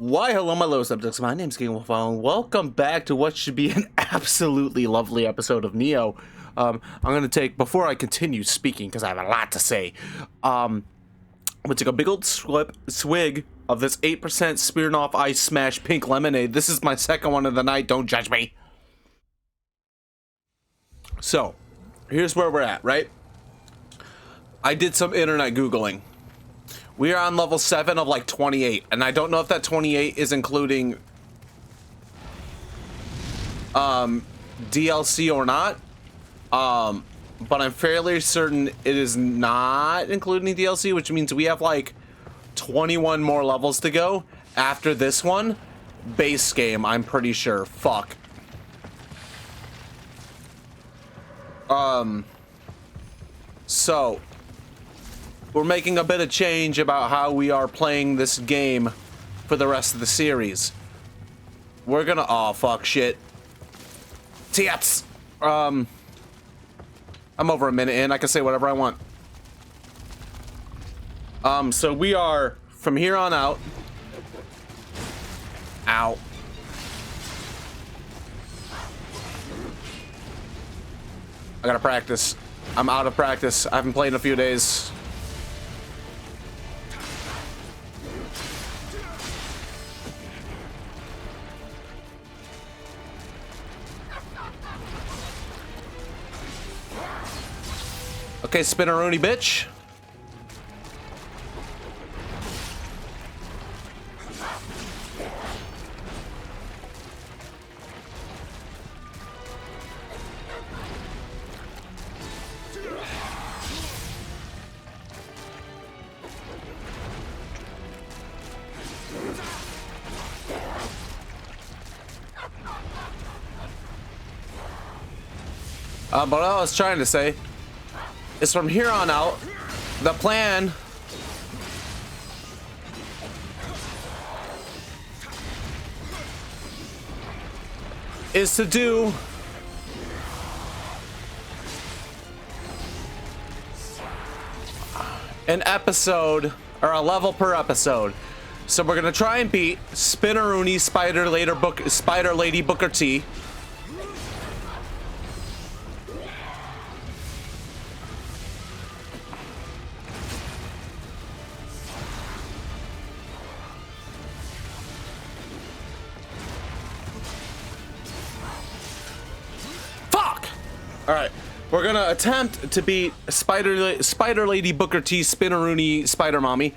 Why, hello, my little subjects. My name's King Wolf, and welcome back to what should be an absolutely lovely episode of Nioh. I'm gonna take, before I continue speaking, because I have a lot to say, I'm gonna take a big old swig of this 8% Smirnoff Ice Smash Pink Lemonade. This is my second one of the night, don't judge me. So, here's where we're at, right? I did some internet Googling. We are on level 7 of like 28, and I don't know if that 28 is including DLC or not. But I'm fairly certain it is not including DLC, which means we have like 21 more levels to go after this one. Base game, I'm pretty sure. Fuck. So we're making a bit of change about how we are playing this game for the rest of the series. We're gonna, oh fuck, shit. Tits. I'm over a minute in, I can say whatever I want. So we are, from here on out. Ow. I gotta practice. I'm out of practice. I haven't played in a few days. Okay, spinneroonie bitch. But what I was trying to say is from here on out, the plan is to do an episode or a level per episode. So we're gonna try and beat Spinneroonie Spider Lady Booker T. Alright, we're gonna attempt to beat Spider Lady Booker T Spinneroonie Spider Mommy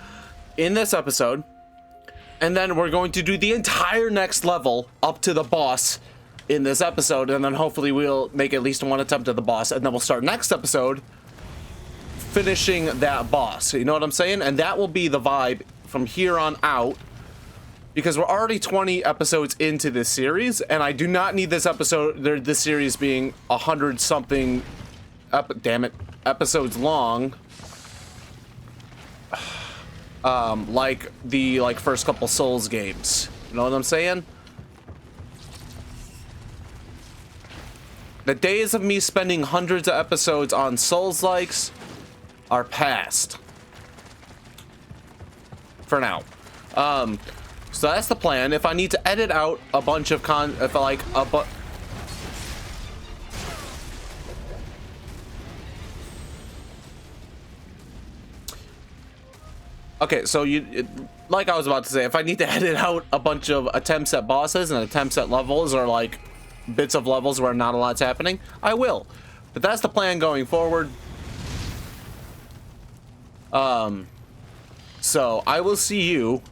in this episode. And then we're going to do the entire next level up to the boss in this episode. And then hopefully we'll make at least one attempt at the boss. And then we'll start next episode finishing that boss. You know what I'm saying? And that will be the vibe from here on out. Because we're already 20 episodes into this series, and I do not need this series being 100-something, episodes long. Like the first couple Souls games. You know what I'm saying? The days of me spending hundreds of episodes on Souls-likes are past. For now. So that's the plan. If I need to edit out a bunch of okay, so like I was about to say, if I need to edit out a bunch of attempts at bosses and attempts at levels or like bits of levels where not a lot's happening, I will. But that's the plan going forward. So I will see you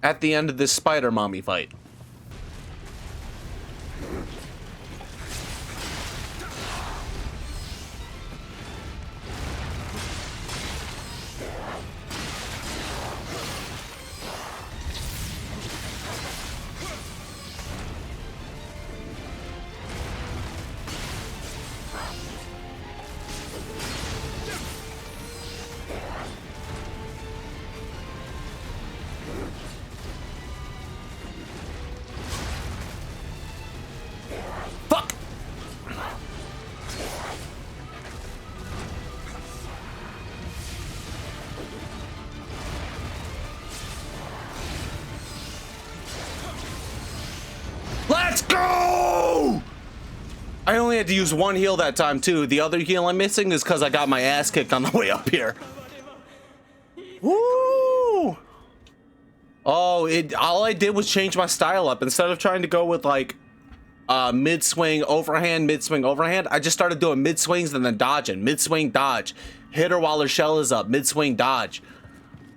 at the end of this Spider Mommy fight. I only had to use one heal that time too. The other heal I'm missing is because I got my ass kicked on the way up here. Woo! Oh, all I did was change my style up. Instead of trying to go with like mid swing overhand, I just started doing mid swings and then dodging. Mid swing, dodge. Hit her while her shell is up. Mid swing, dodge.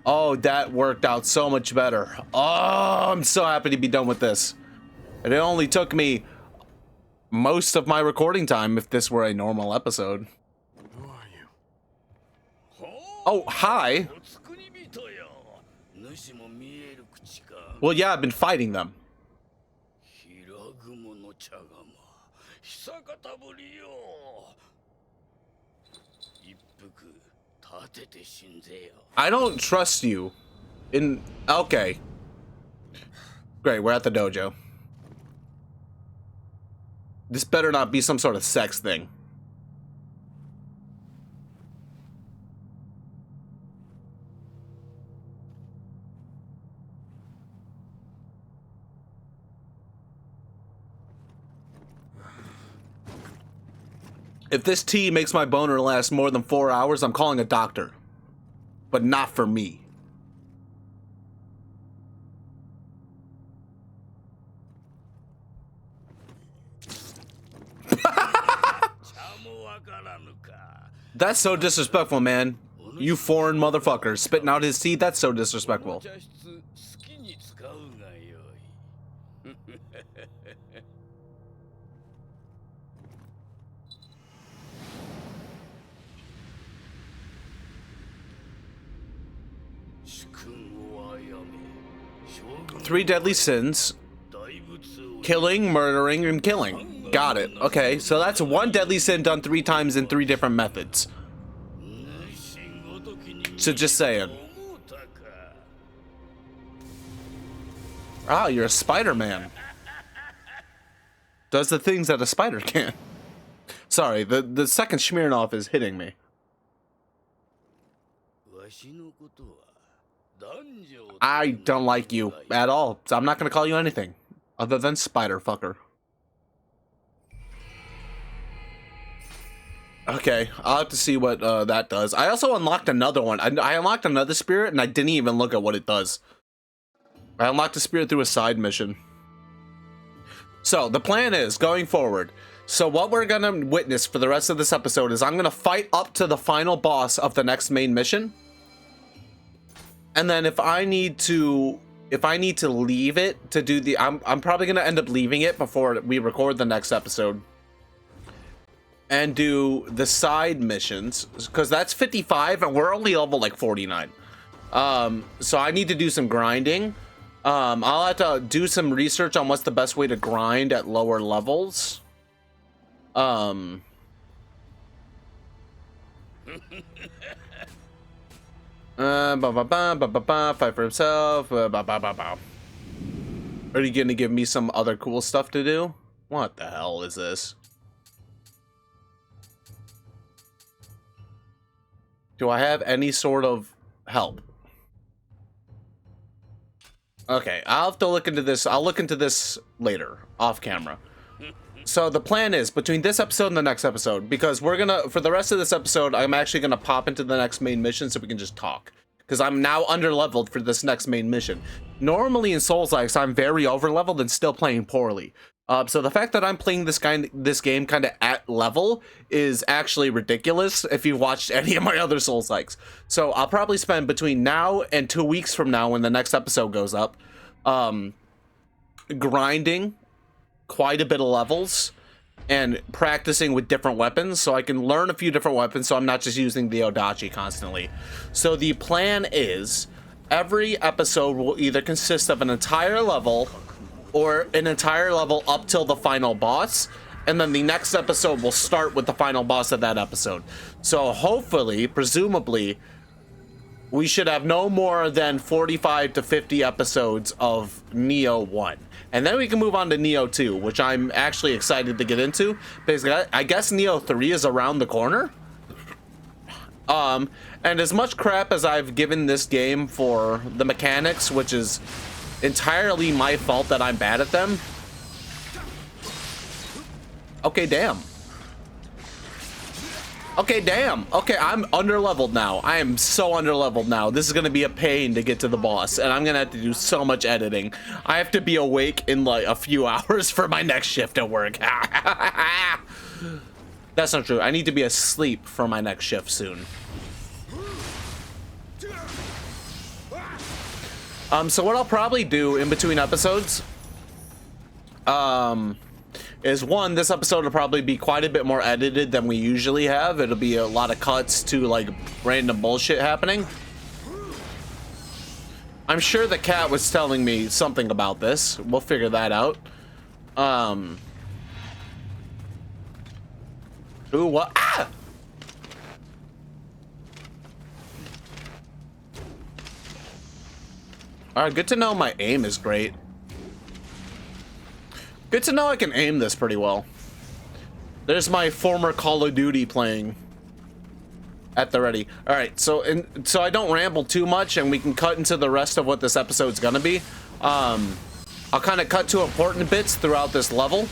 Oh, that worked out so much better. Oh, I'm so happy to be done with this. And it only took me most of my recording time if this were a normal episode. Who are you? Oh, hi. Well, yeah, I've been fighting them. I don't trust you. Okay. Great, we're at the dojo. This better not be some sort of sex thing. If this tea makes my boner last more than 4 hours, I'm calling a doctor. But not for me. That's so disrespectful, man. You foreign motherfucker spitting out his tea, that's so disrespectful. Three deadly sins. Killing, murdering, and killing. Got it. Okay, so that's one deadly sin done 3 times in 3 different methods. So just saying. Ah, you're a Spider-Man. Does the things that a spider can. Sorry, the second Smirnoff is hitting me. I don't like you at all, so I'm not gonna call you anything other than spider fucker. Okay, I'll have to see what that does. I also unlocked another one. I unlocked another spirit and I didn't even look at what it does. I unlocked a spirit through a side mission. So the plan is going forward. So what we're gonna witness for the rest of this episode is I'm gonna fight up to the final boss of the next main mission. And then if I need to leave it to do the, I'm probably gonna end up leaving it before we record the next episode and do the side missions, because that's 55 and we're only level like 49. So I need to do some grinding. I'll have to do some research on what's the best way to grind at lower levels. Fight for himself. Are you gonna give me some other cool stuff to do? What the hell is this? Do I have any sort of help? Okay, I'll have to look into this. I'll look into this later, off camera. So the plan is between this episode and the next episode, because we're gonna, for the rest of this episode, I'm actually gonna pop into the next main mission so we can just talk. Because I'm now under-leveled for this next main mission. Normally in Souls-likes, I'm very over-leveled and still playing poorly. So the fact that I'm playing this game kind of at level is actually ridiculous if you've watched any of my other Souls-likes. So I'll probably spend between now and 2 weeks from now when the next episode goes up, grinding quite a bit of levels and practicing with different weapons so I can learn a few different weapons so I'm not just using the Odachi constantly. So the plan is every episode will either consist of an entire level or an entire level up till the final boss, and then the next episode will start with the final boss of that episode. So hopefully, presumably, we should have no more than 45 to 50 episodes of Nioh 1. And then we can move on to Nioh 2, which I'm actually excited to get into. Basically, I guess Nioh 3 is around the corner. And as much crap as I've given this game for the mechanics, which is entirely my fault that I'm bad at them, Okay, damn. Okay, damn. Okay, I'm under-leveled now. I am so under-leveled now. This is gonna be a pain to get to the boss, and I'm gonna have to do so much editing. I have to be awake in like a few hours for my next shift at work. That's not true. I need to be asleep for my next shift soon. So what I'll probably do in between episodes, is one, this episode will probably be quite a bit more edited than we usually have. It'll be a lot of cuts to like random bullshit happening. I'm sure the cat was telling me something about this. We'll figure that out. Ooh, what? Ah! Alright, good to know my aim is great. Good to know I can aim this pretty well. There's my former Call of Duty playing at the ready. Alright, so I don't ramble too much and we can cut into the rest of what this episode's gonna be. I'll kind of cut to important bits throughout this level.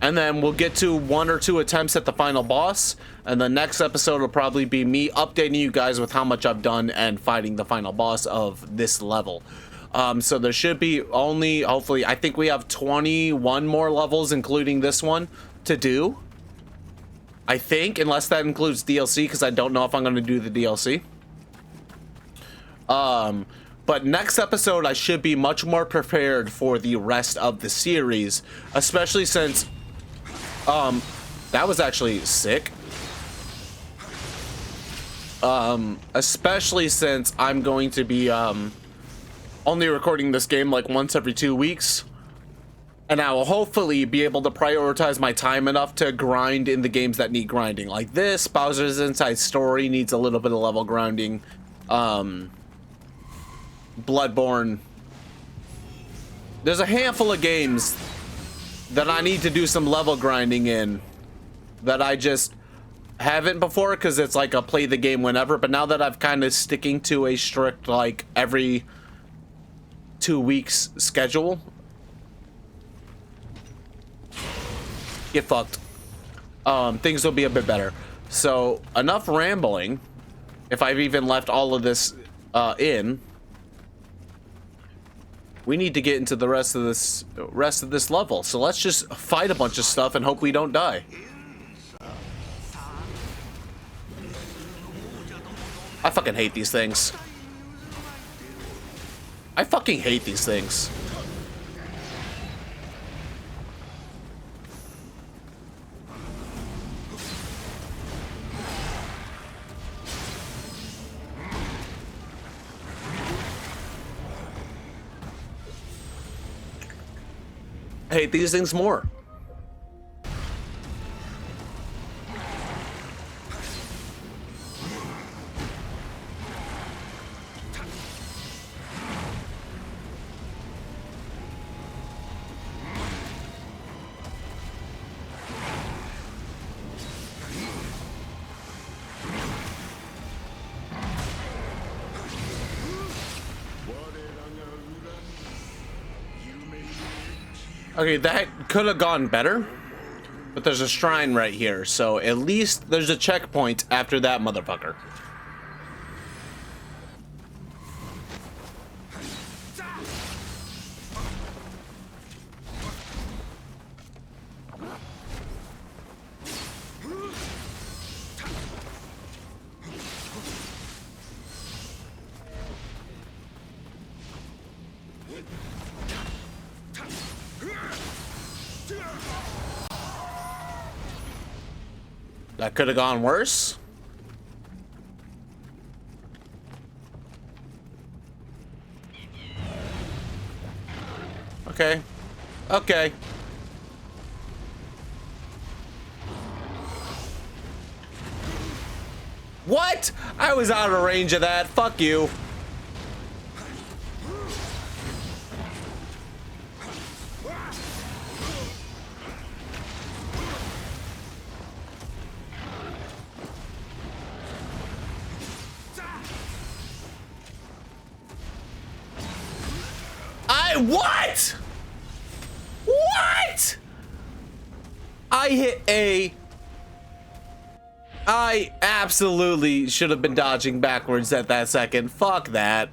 And then we'll get to 1 or 2 attempts at the final boss. And the next episode will probably be me updating you guys with how much I've done and fighting the final boss of this level. So there should be only, hopefully, I think we have 21 more levels, including this one, to do. I think, unless that includes DLC, because I don't know if I'm going to do the DLC. But next episode, I should be much more prepared for the rest of the series, especially since, that was actually sick. Especially since I'm going to be, only recording this game like once every 2 weeks. And I will hopefully be able to prioritize my time enough to grind in the games that need grinding. Like this, Bowser's Inside Story needs a little bit of level grinding. Bloodborne. There's a handful of games that I need to do some level grinding in that I just haven't before because it's like a play the game whenever. But now that I've kind of sticking to a strict like every 2 weeks schedule, get fucked. Things will be a bit better. So enough rambling. If I've even left all of this in, we need to get into the rest of this level. So let's just fight a bunch of stuff and hope we don't die. I fucking hate these things. I fucking hate these things. I hate these things more. Okay, that could have gone better, but there's a shrine right here, so at least there's a checkpoint after that motherfucker. That could have gone worse. Okay. Okay. What? I was out of range of that. Fuck you. What? What? I hit A. I absolutely should have been dodging backwards at that second. Fuck that.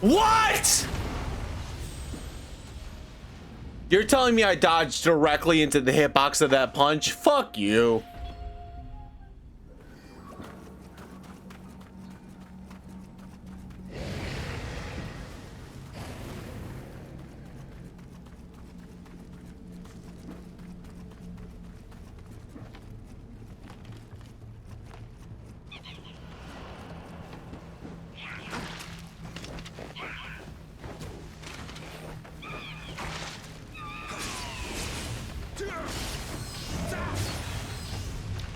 What? You're telling me I dodged directly into the hitbox of that punch? Fuck you.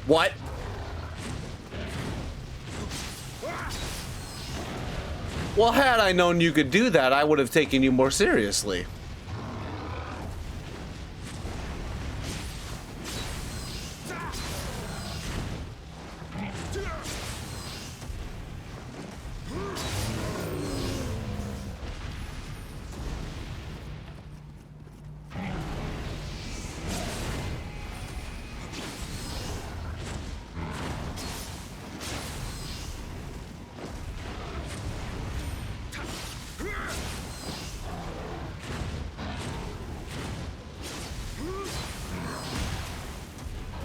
What? Well, had I known you could do that, I would have taken you more seriously.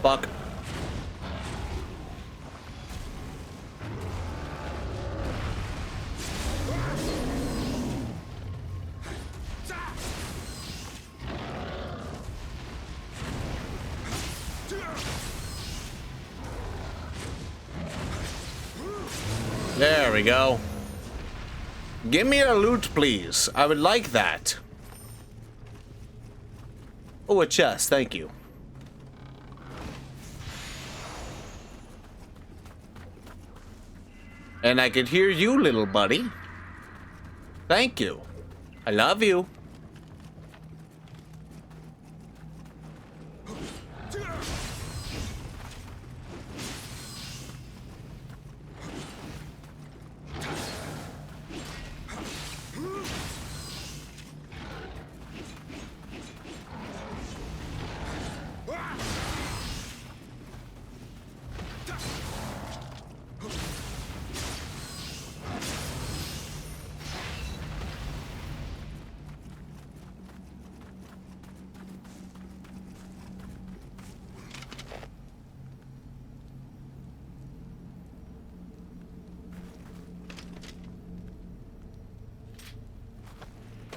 Fuck. There we go. Give me a loot, please. I would like that. Oh, a chest. Thank you. And I could hear you, little buddy. Thank you. I love you.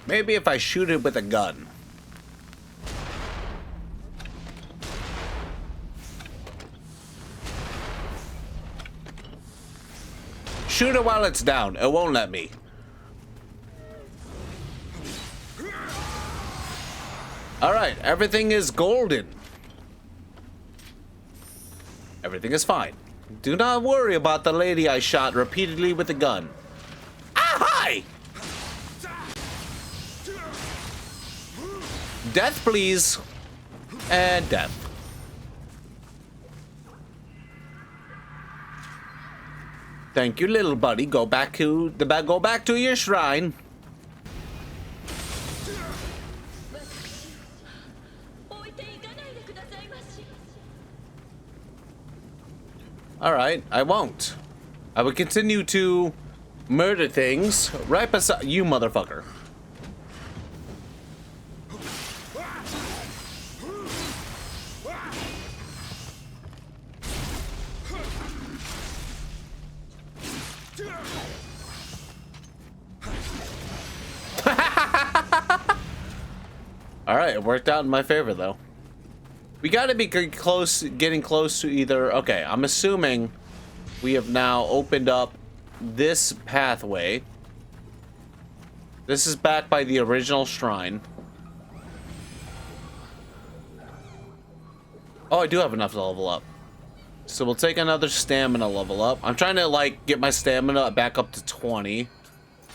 Maybe if I shoot it with a gun. Shoot it while it's down. It won't let me. Alright, everything is golden. Everything is fine. Do not worry about the lady I shot repeatedly with a gun. Ah, hi! Death, please. And death. Thank you, little buddy. Go back to your shrine. All right, I won't. I will continue to murder things right beside you, motherfucker. All right, it worked out in my favor though. We got to be getting close to either. Okay, I'm assuming we have now opened up this pathway. This is back by the original shrine. Oh, I do have enough to level up. So we'll take another stamina level up. I'm trying to like get my stamina back up to 20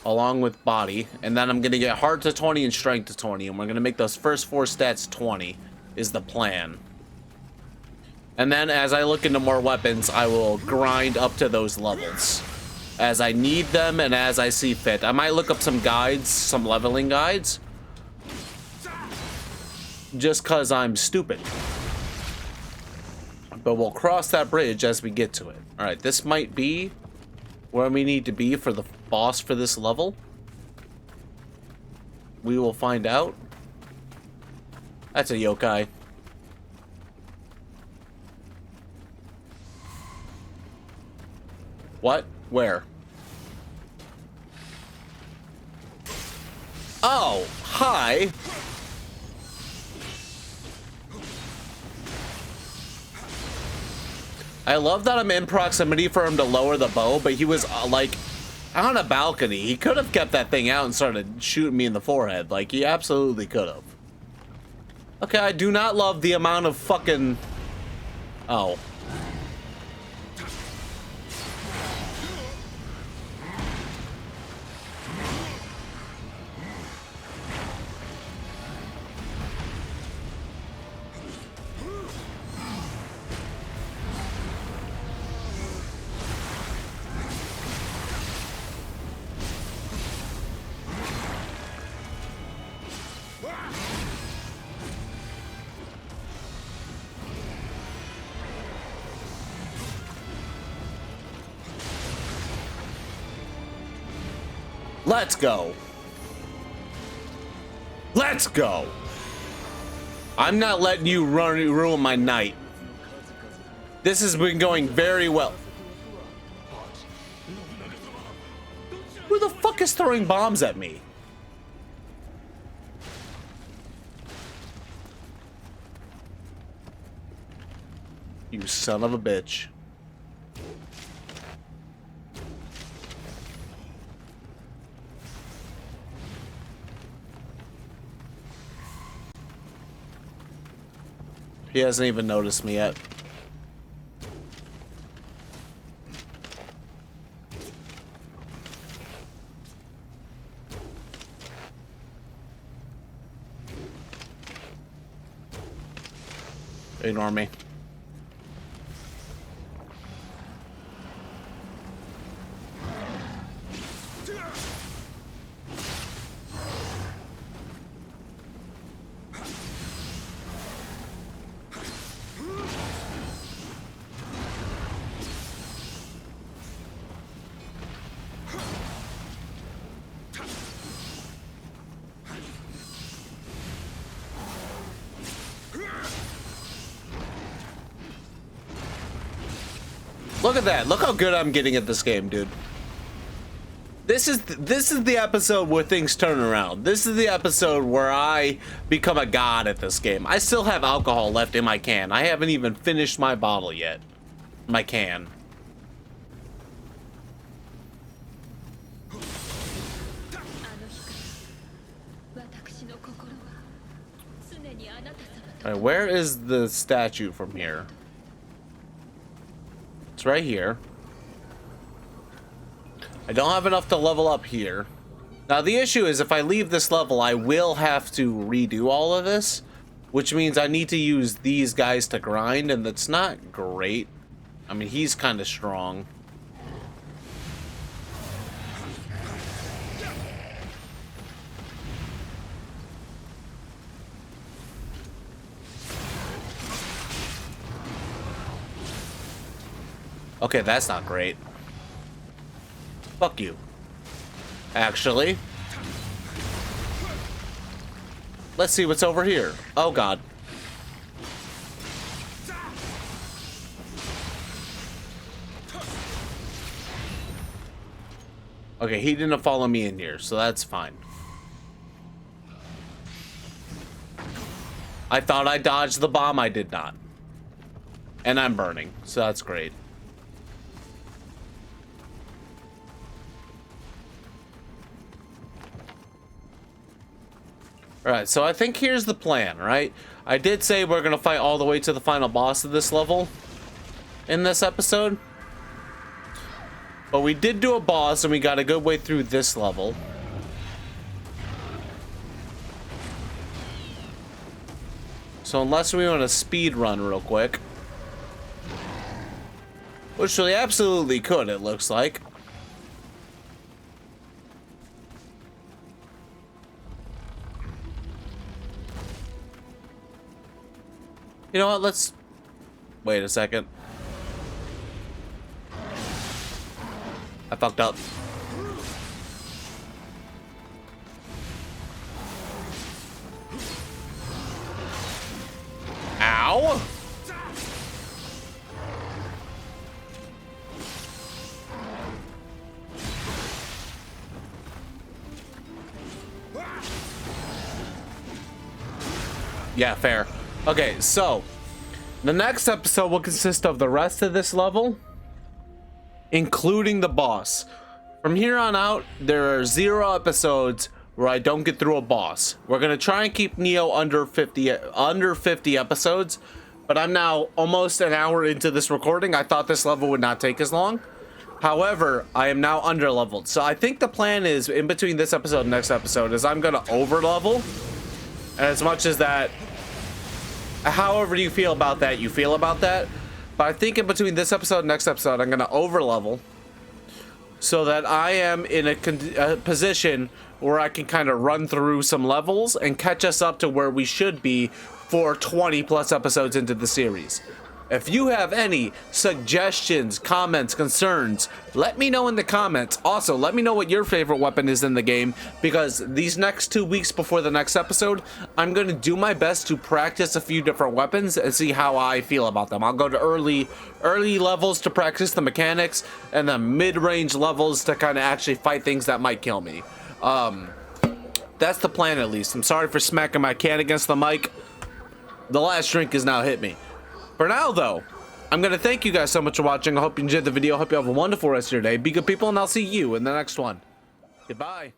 along with body, and then I'm gonna get heart to 20 and strength to 20, and we're gonna make those first 4 stats 20 is the plan. And then as I look into more weapons, I will grind up to those levels as I need them and as I see fit. I might look up some guides, some leveling guides, just cause I'm stupid. But we'll cross that bridge as we get to it. All right, this might be where we need to be for the boss for this level. We will find out. That's a yokai. What? Where? Oh, hi. I love that I'm in proximity for him to lower the bow, but he was like on a balcony. He could have kept that thing out and started shooting me in the forehead. Like, he absolutely could have. Okay, I do not love the amount of fucking... Oh. Let's go. Let's go. I'm not letting you ruin my night. This has been going very well. Who the fuck is throwing bombs at me? You son of a bitch. He hasn't even noticed me yet. Ignore me. Look at that. Look how good I'm getting at this game, dude. This is the episode where things turn around. This is the episode where I become a god at this game. I still have alcohol left in my can. I haven't even finished my bottle yet. My can. Alright, where is the statue from here? It's right here. I don't have enough to level up here. Now the issue is if I leave this level, I will have to redo all of this, which means I need to use these guys to grind, and that's not great. I mean, he's kind of strong. Okay, that's not great. Fuck you. Actually. Let's see what's over here. Oh, God. Okay, he didn't follow me in here, so that's fine. I thought I dodged the bomb. I did not. And I'm burning, so that's great. Alright, so I think here's the plan, right? I did say we're gonna fight all the way to the final boss of this level in this episode. But we did do a boss and we got a good way through this level. So unless we want to speed run real quick, which we absolutely could, it looks like. You know what, let's wait a second. I fucked up. Ow! Yeah, fair. Okay, so the next episode will consist of the rest of this level, including the boss. From here on out, there are 0 episodes where I don't get through a boss. We're gonna try and keep Nioh under 50 episodes, but I'm now almost an hour into this recording. I thought this level would not take as long. However, I am now under leveled. So I think the plan is in between this episode and next episode is I'm gonna over level. And as much as that, however you feel about that, you feel about that. But I think in between this episode and next episode, I'm gonna over level so that I am in a position where I can kind of run through some levels and catch us up to where we should be for 20 plus episodes into the series. If you have any suggestions, comments, concerns, let me know in the comments. Also, let me know what your favorite weapon is in the game, because these next 2 weeks before the next episode, I'm going to do my best to practice a few different weapons and see how I feel about them. I'll go to early levels to practice the mechanics, and then mid-range levels to kind of actually fight things that might kill me. That's the plan, at least. I'm sorry for smacking my can against the mic. The last drink has now hit me. For now, though, I'm going to thank you guys so much for watching. I hope you enjoyed the video. I hope you have a wonderful rest of your day. Be good people, and I'll see you in the next one. Goodbye.